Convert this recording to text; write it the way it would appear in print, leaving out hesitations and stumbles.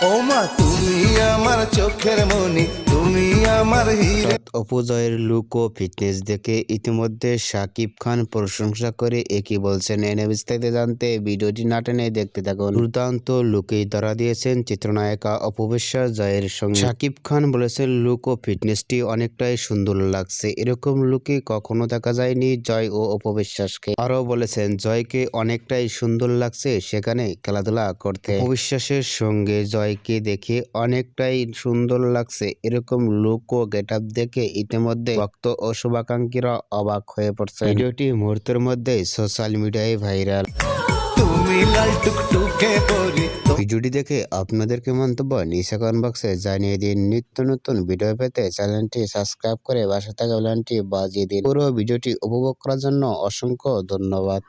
ও মা তুমি আমার চোখের মনি, তুমি আমার হিরে। অপু জয়ের লুক ও ফিটনেস দেখে ইতিমধ্যে শাকিব খান প্রশংসা করে একই বলছেন। এনে বিস্তারিত জানতে ভিডিওটি না টেনে দেখতে থাকুন। দুর্দান্ত লুকেই ধরা দিয়েছেন চিত্রনায়িকা অপু বিশ্বাস জয়ের সঙ্গে। শাকিব খান বলেছেন লুক ও ফিটনেসটি অনেকটাই সুন্দর লাগছে, এরকম লুকে কখনো দেখা যায়নি জয় ও অপু বিশ্বাসকে। আরও বলেছেন জয়কে অনেকটাই সুন্দর লাগছে সেখানে খেলাধুলা করতে। অপু বিশ্বাসের সঙ্গে জয়কে দেখে অনেকটাই সুন্দর লাগছে, এরকম লুক ও গেটআপ দেখে ইতিমধ্যে ভক্ত ও শুভাকাঙ্ক্ষীরা অবাক হয়ে পড়ছে। ভিডিওটি মুহূর্তের মধ্যেই সোশ্যাল মিডিয়ায় ভাইরাল। তুমি লাল টুকটুকে পরি। ভিডিওটি দেখে আপনাদের কি মন্তব্য নিচে কমেন্ট বক্সে জানিয়ে দিন। নিত্য নতুন ভিডিও পেতে চ্যানেলটি সাবস্ক্রাইব করে পাশে থাকা বেলটি বাজিয়ে দিন। পুরো ভিডিওটি উপভোগ করার জন্য অসংখ্য ধন্যবাদ।